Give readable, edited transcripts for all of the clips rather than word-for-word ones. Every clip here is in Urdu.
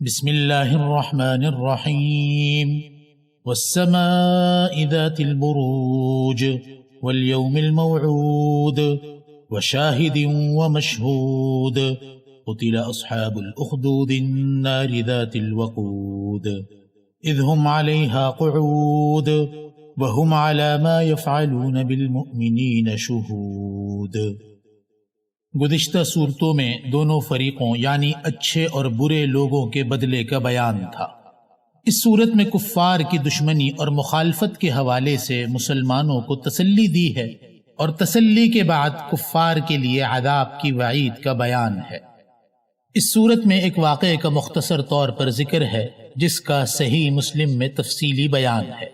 بسم اللہ الرحمن الرحیم والسماء ذات البروج والیوم الموعود وشاہد ومشہود قتل اصحاب الاخدود النار ذات الوقود اذ هم علیہا قعود وهم على ما يفعلون بالمؤمنین شہود۔ گزشتہ صورتوں میں دونوں فریقوں یعنی اچھے اور برے لوگوں کے بدلے کا بیان تھا۔ اس صورت میں کفار کی دشمنی اور مخالفت کے حوالے سے مسلمانوں کو تسلی دی ہے، اور تسلی کے بعد کفار کے لیے عذاب کی وعید کا بیان ہے۔ اس صورت میں ایک واقعے کا مختصر طور پر ذکر ہے جس کا صحیح مسلم میں تفصیلی بیان ہے۔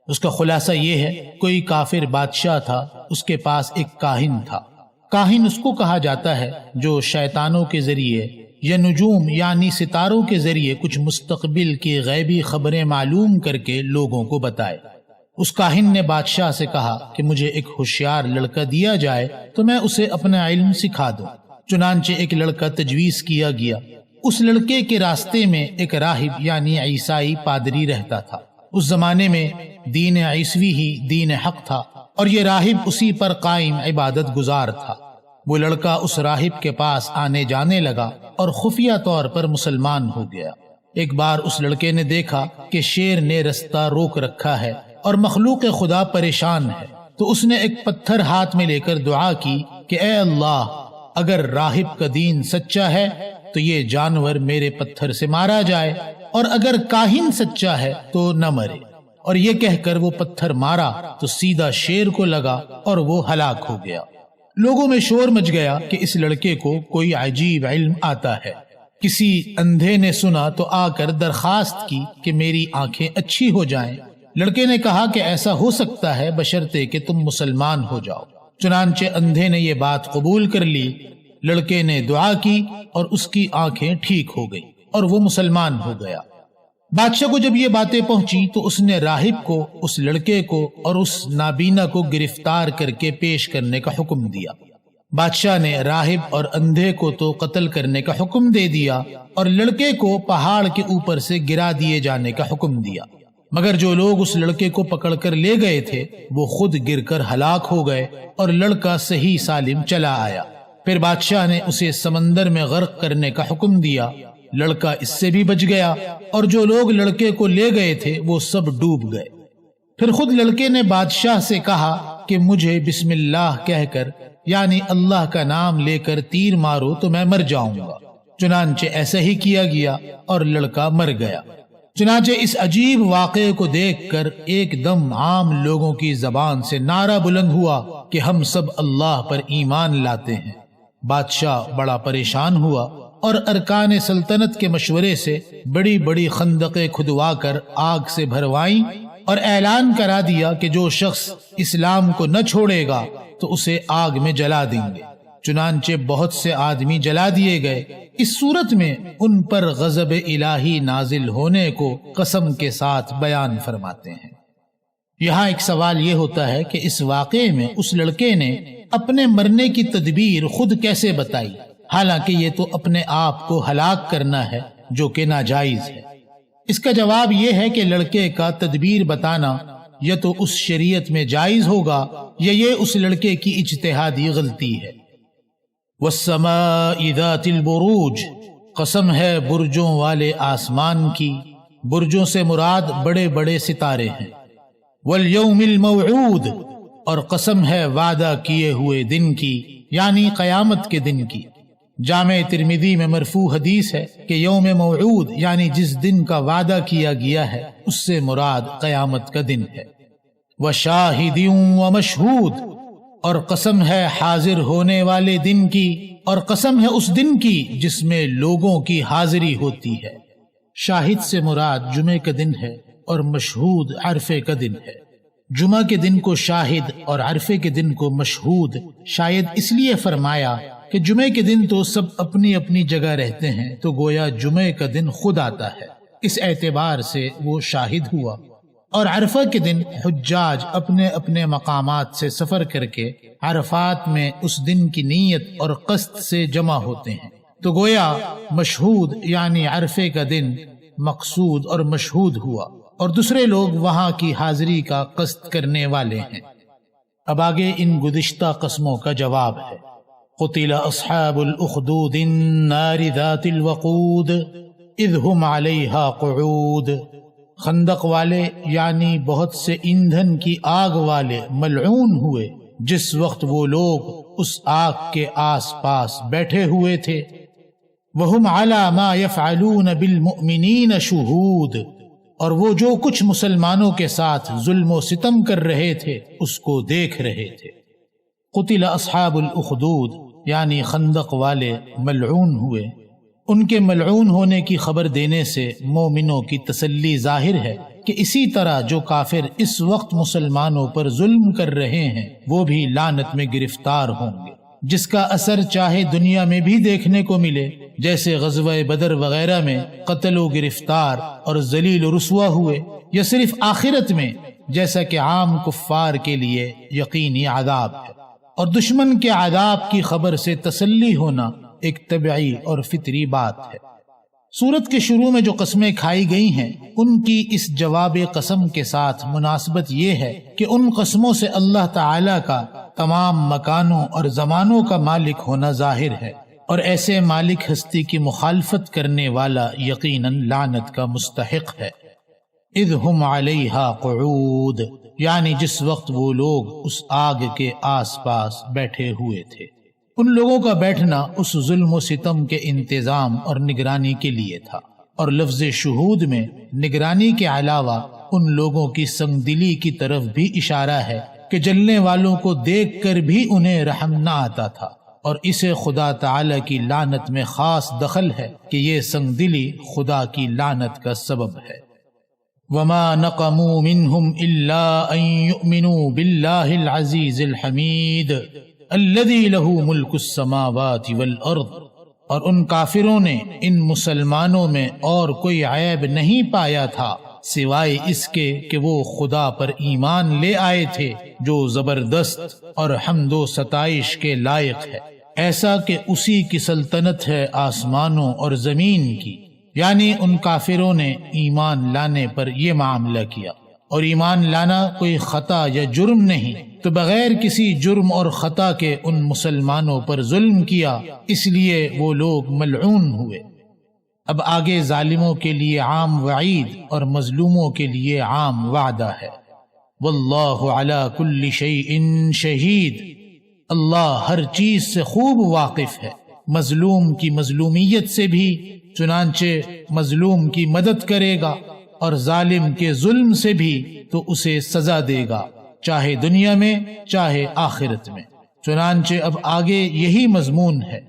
اس کا خلاصہ یہ ہے، کوئی کافر بادشاہ تھا، اس کے پاس ایک کاہن تھا۔ کاہن اس کو کہا جاتا ہے جو شیطانوں کے ذریعے یا نجوم یعنی ستاروں کے ذریعے کچھ مستقبل کی غیبی خبریں معلوم کر کے لوگوں کو بتائے۔ اس کاہن نے بادشاہ سے کہا کہ مجھے ایک ہوشیار لڑکا دیا جائے تو میں اسے اپنا علم سکھا دوں۔ چنانچہ ایک لڑکا تجویز کیا گیا۔ اس لڑکے کے راستے میں ایک راہب یعنی عیسائی پادری رہتا تھا۔ اس زمانے میں دین عیسوی ہی دین حق تھا، اور یہ راہب اسی پر قائم عبادت گزار تھا۔ وہ لڑکا اس راہب کے پاس آنے جانے لگا اور خفیہ طور پر مسلمان ہو گیا۔ ایک بار اس لڑکے نے دیکھا کہ شیر نے رستہ روک رکھا ہے اور مخلوق خدا پریشان ہے، تو اس نے ایک پتھر ہاتھ میں لے کر دعا کی کہ اے اللہ، اگر راہب کا دین سچا ہے تو یہ جانور میرے پتھر سے مارا جائے، اور اگر کاہن سچا ہے تو نہ مرے۔ اور یہ کہہ کر وہ پتھر مارا تو سیدھا شیر کو لگا اور وہ ہلاک ہو گیا۔ لوگوں میں شور مچ گیا کہ اس لڑکے کو کوئی عجیب علم آتا ہے۔ کسی اندھے نے سنا تو آ کر درخواست کی کہ میری آنکھیں اچھی ہو جائیں۔ لڑکے نے کہا کہ ایسا ہو سکتا ہے بشرطے کہ تم مسلمان ہو جاؤ۔ چنانچہ اندھے نے یہ بات قبول کر لی۔ لڑکے نے دعا کی اور اس کی آنکھیں ٹھیک ہو گئی اور وہ مسلمان ہو گیا۔ بادشاہ کو جب یہ باتیں پہنچی تو اس نے راہب کو، اس لڑکے کو اور اس نابینا کو گرفتار کر کے پیش کرنے کا حکم دیا۔ بادشاہ نے راہب اور اندھے کو تو قتل کرنے کا حکم دے دیا، اور لڑکے کو پہاڑ کے اوپر سے گرا دیے جانے کا حکم دیا، مگر جو لوگ اس لڑکے کو پکڑ کر لے گئے تھے وہ خود گر کر ہلاک ہو گئے، اور لڑکا صحیح سالم چلا آیا۔ پھر بادشاہ نے اسے سمندر میں غرق کرنے کا حکم دیا۔ لڑکا اس سے بھی بچ گیا، اور جو لوگ لڑکے کو لے گئے تھے وہ سب ڈوب گئے۔ پھر خود لڑکے نے بادشاہ سے کہا کہ مجھے بسم اللہ کہہ کر یعنی اللہ کا نام لے کر تیر مارو تو میں مر جاؤں گا۔ چنانچہ ایسا ہی کیا گیا اور لڑکا مر گیا۔ چنانچہ اس عجیب واقعے کو دیکھ کر ایک دم عام لوگوں کی زبان سے نعرہ بلند ہوا کہ ہم سب اللہ پر ایمان لاتے ہیں۔ بادشاہ بڑا پریشان ہوا اور ارکان سلطنت کے مشورے سے بڑی بڑی خندقیں کھدوا کر آگ سے بھروائیں، اور اعلان کرا دیا کہ جو شخص اسلام کو نہ چھوڑے گا تو اسے آگ میں جلا دیں گے۔ چنانچہ بہت سے آدمی جلا دیے گئے۔ اس صورت میں ان پر غضب الہی نازل ہونے کو قسم کے ساتھ بیان فرماتے ہیں۔ یہاں ایک سوال یہ ہوتا ہے کہ اس واقعے میں اس لڑکے نے اپنے مرنے کی تدبیر خود کیسے بتائی، حالانکہ یہ تو اپنے آپ کو ہلاک کرنا ہے جو کہ ناجائز ہے۔ اس کا جواب یہ ہے کہ لڑکے کا تدبیر بتانا یا تو اس شریعت میں جائز ہوگا یا یہ اس لڑکے کی اجتہادی غلطی ہے۔ والسماء ذات البروج، قسم ہے برجوں والے آسمان کی، برجوں سے مراد بڑے بڑے ستارے ہیں۔ والیوم الموعود، اور قسم ہے وعدہ کیے ہوئے دن کی یعنی قیامت کے دن کی۔ جامع ترمذی میں مرفوع حدیث ہے کہ یوم موعود یعنی جس دن کا وعدہ کیا گیا ہے اس سے مراد قیامت کا دن ہے۔ وشاہد ومشہود، اور قسم ہے حاضر ہونے والے دن کی، اور قسم ہے اس دن کی جس میں لوگوں کی حاضری ہوتی ہے۔ شاہد سے مراد جمعے کا دن ہے اور مشہود عرفے کا دن ہے۔ جمعہ کے دن کو شاہد اور عرفے کے دن کو مشہود شاید اس لیے فرمایا کہ جمعے کے دن تو سب اپنی اپنی جگہ رہتے ہیں، تو گویا جمعے کا دن خود آتا ہے، اس اعتبار سے وہ شاہد ہوا۔ اور عرفہ کے دن حجاج اپنے اپنے مقامات سے سفر کر کے عرفات میں اس دن کی نیت اور قصد سے جمع ہوتے ہیں۔ تو گویا مشہود یعنی عرفے کا دن مقصود اور مشہود ہوا، اور دوسرے لوگ وہاں کی حاضری کا قصد کرنے والے ہیں۔ اب آگے ان گزشتہ قسموں کا جواب ہے۔ قتل اصحاب الاخدود النار ذات الوقود اذ هم علیہا قعود۔ خندق والے یعنی بہت سے ایندھن کی آگ والے ملعون ہوئے جس وقت وہ لوگ اس آگ کے آس پاس بیٹھے ہوئے تھے۔ وَهُمْ عَلَى مَا يَفْعَلُونَ بِالْمُؤْمِنِينَ شُهُودٌ، اور وہ جو کچھ مسلمانوں کے ساتھ ظلم و ستم کر رہے تھے اس کو دیکھ رہے تھے۔ قتل اصحاب الاخدود یعنی خندق والے ملعون ہوئے۔ ان کے ملعون ہونے کی خبر دینے سے مومنوں کی تسلی ظاہر ہے کہ اسی طرح جو کافر اس وقت مسلمانوں پر ظلم کر رہے ہیں وہ بھی لعنت میں گرفتار ہوں گے، جس کا اثر چاہے دنیا میں بھی دیکھنے کو ملے، جیسے غزوہ بدر وغیرہ میں قتل و گرفتار اور ذلیل و رسوا ہوئے، یا صرف آخرت میں جیسا کہ عام کفار کے لیے یقینی عذاب ہے۔ اور دشمن کے عذاب کی خبر سے تسلی ہونا ایک طبعی اور فطری بات ہے۔ سورت کے شروع میں جو قسمیں کھائی گئی ہیں ان کی اس جواب قسم کے ساتھ مناسبت یہ ہے کہ ان قسموں سے اللہ تعالی کا تمام مکانوں اور زمانوں کا مالک ہونا ظاہر ہے، اور ایسے مالک ہستی کی مخالفت کرنے والا یقیناً لعنت کا مستحق ہے۔ اذ ہم علیہا قعود یعنی جس وقت وہ لوگ اس آگ کے آس پاس بیٹھے ہوئے تھے۔ ان لوگوں کا بیٹھنا اس ظلم و ستم کے انتظام اور نگرانی کے لیے تھا، اور لفظ شہود میں نگرانی کے علاوہ ان لوگوں کی سنگ دلی کی طرف بھی اشارہ ہے کہ جلنے والوں کو دیکھ کر بھی انہیں رحم نہ آتا تھا، اور اسے خدا تعالی کی لعنت میں خاص دخل ہے کہ یہ سنگ دلی خدا کی لعنت کا سبب ہے۔ وما نقموا منهم الا ان يؤمنوا بالله العزيز الحميد الذي له ملك السماوات والارض، اور ان کافروں نے ان مسلمانوں میں اور کوئی عیب نہیں پایا تھا سوائے اس کے کہ وہ خدا پر ایمان لے آئے تھے جو زبردست اور حمد و ستائش کے لائق ہے، ایسا کہ اسی کی سلطنت ہے آسمانوں اور زمین کی۔ یعنی ان کافروں نے ایمان لانے پر یہ معاملہ کیا، اور ایمان لانا کوئی خطا یا جرم نہیں، تو بغیر کسی جرم اور خطا کے ان مسلمانوں پر ظلم کیا، اس لیے وہ لوگ ملعون ہوئے۔ اب آگے ظالموں کے لیے عام وعید اور مظلوموں کے لیے عام وعدہ ہے۔ واللہ علی کل شیء شہید، اللہ ہر چیز سے خوب واقف ہے، مظلوم کی مظلومیت سے بھی، چنانچہ مظلوم کی مدد کرے گا، اور ظالم کے ظلم سے بھی تو اسے سزا دے گا، چاہے دنیا میں چاہے آخرت میں۔ چنانچہ اب آگے یہی مضمون ہے۔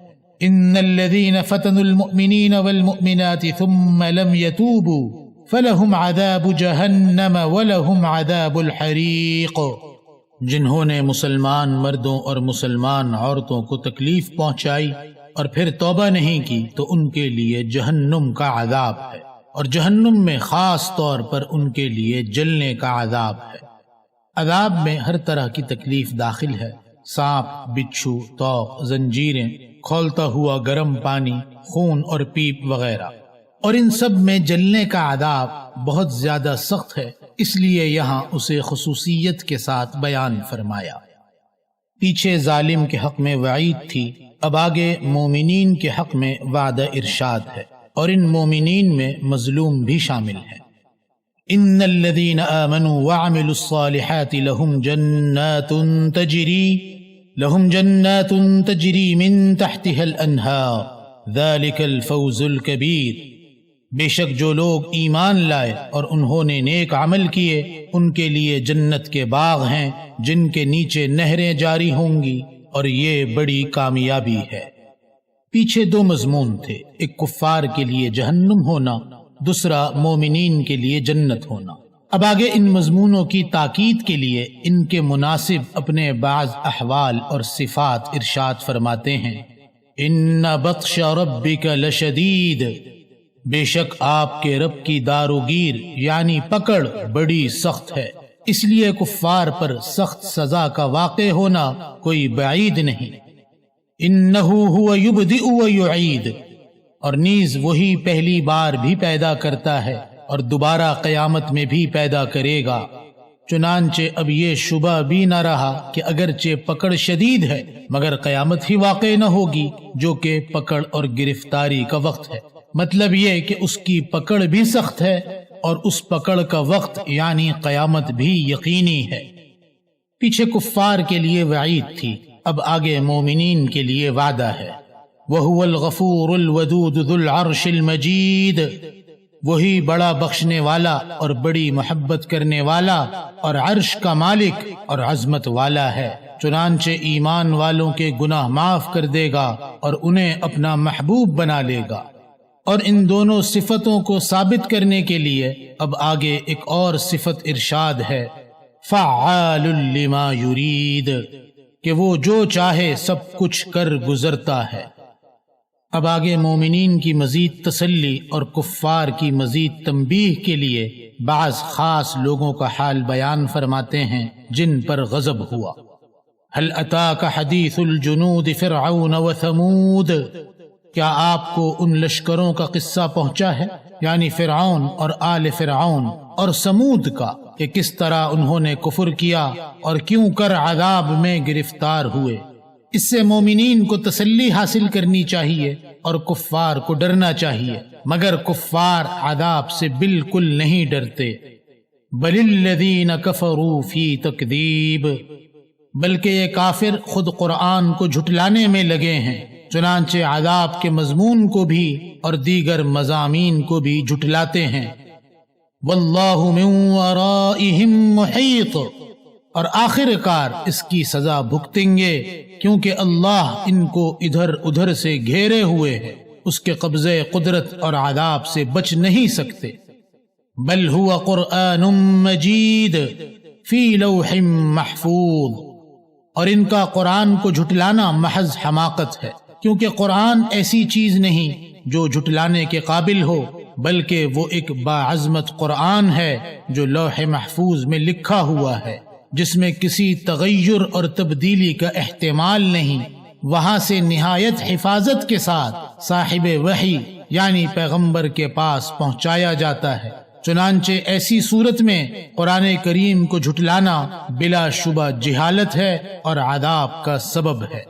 ان الذین فتنوا المؤمنین والمؤمنات ثم لم يتوبوا فلهم عذاب جہنم ولهم عذاب الحریق۔ جنہوں نے مسلمان مردوں اور مسلمان عورتوں کو تکلیف پہنچائی اور پھر توبہ نہیں کی تو ان کے لیے جہنم کا عذاب ہے، اور جہنم میں خاص طور پر ان کے لیے جلنے کا عذاب ہے۔ عذاب میں ہر طرح کی تکلیف داخل ہے، سانپ، بچھو، توق، زنجیریں، کھولتا ہوا گرم پانی، خون اور پیپ وغیرہ، اور ان سب میں جلنے کا عذاب بہت زیادہ سخت ہے، اس لیے یہاں اسے خصوصیت کے ساتھ بیان فرمایا۔ پیچھے ظالم کے حق میں وعید تھی، اب آگے مومنین کے حق میں وعدہ ارشاد ہے، اور ان مومنین میں مظلوم بھی شامل ہے۔ ان الذین آمنوا وعملوا الصالحات لهم جنات تجری من تحتها الانہار ذلک الفوز الکبیر۔ بے شک جو لوگ ایمان لائے اور انہوں نے نیک عمل کیے ان کے لیے جنت کے باغ ہیں جن کے نیچے نہریں جاری ہوں گی، اور یہ بڑی کامیابی ہے۔ پیچھے دو مضمون تھے، ایک کفار کے لیے جہنم ہونا، دوسرا مومنین کے لیے جنت ہونا۔ اب آگے ان مضمونوں کی تاکید کے لیے ان کے مناسب اپنے بعض احوال اور صفات ارشاد فرماتے ہیں۔ ان بطش ربک لشدید، بے شک آپ کے رب کی داروگیر یعنی پکڑ بڑی سخت ہے، اس لیے کفار پر سخت سزا کا واقع ہونا کوئی بعید نہیں۔ انہ ہوا یبدئ ویعید، اور نیز وہی پہلی بار بھی پیدا کرتا ہے اور دوبارہ قیامت میں بھی پیدا کرے گا۔ چنانچہ اب یہ شبہ بھی نہ رہا کہ اگرچہ پکڑ شدید ہے مگر قیامت ہی واقع نہ ہوگی، جو کہ پکڑ اور گرفتاری کا وقت ہے۔ مطلب یہ کہ اس کی پکڑ بھی سخت ہے اور اس پکڑ کا وقت یعنی قیامت بھی یقینی ہے۔ پیچھے کفار کے لیے وعید تھی، اب آگے مومنین کے لیے وعدہ ہے۔ وَهُوَ الْغَفُورُ الْوَدُودُ ذُو الْعَرْشِ الْمَجِيدُ، وہی بڑا بخشنے والا اور بڑی محبت کرنے والا اور عرش کا مالک اور عظمت والا ہے۔ چنانچہ ایمان والوں کے گناہ معاف کر دے گا اور انہیں اپنا محبوب بنا لے گا۔ اور ان دونوں صفتوں کو ثابت کرنے کے لیے اب آگے ایک اور صفت ارشاد ہے، فعال لما یرید، کہ وہ جو چاہے سب کچھ کر گزرتا ہے۔ اب آگے مومنین کی مزید تسلی اور کفار کی مزید تنبیہ کے لیے بعض خاص لوگوں کا حال بیان فرماتے ہیں جن پر غضب ہوا۔ هل اتاک حدیث الجنود فرعون وثمود، کیا آپ کو ان لشکروں کا قصہ پہنچا ہے، یعنی فرعون اور آل فرعون اور سمود کا، کہ کس طرح انہوں نے کفر کیا اور کیوں کر عذاب میں گرفتار ہوئے۔ اس سے مومنین کو تسلی حاصل کرنی چاہیے اور کفار کو ڈرنا چاہیے، مگر کفار عذاب سے بالکل نہیں ڈرتے۔ بل الذین کفروا فی تکذیب، بلکہ یہ کافر خود قرآن کو جھٹلانے میں لگے ہیں، چنانچہ عذاب کے مضمون کو بھی اور دیگر مضامین کو بھی جھٹلاتے ہیں۔ واللہ من ورائہم محیط، اور آخر کار اس کی سزا بھگتیں گے، کیونکہ اللہ ان کو ادھر ادھر سے گھیرے ہوئے ہے، اس کے قبضے قدرت اور عذاب سے بچ نہیں سکتے۔ بل هو قرآن مجید فی لوح محفوظ، اور ان کا قرآن کو جھٹلانا محض حماقت ہے، کیونکہ قرآن ایسی چیز نہیں جو جھٹلانے کے قابل ہو، بلکہ وہ ایک باعظمت قرآن ہے جو لوح محفوظ میں لکھا ہوا ہے، جس میں کسی تغیر اور تبدیلی کا احتمال نہیں، وہاں سے نہایت حفاظت کے ساتھ صاحب وحی یعنی پیغمبر کے پاس پہنچایا جاتا ہے۔ چنانچہ ایسی صورت میں قرآن کریم کو جھٹلانا بلا شبہ جہالت ہے اور عذاب کا سبب ہے۔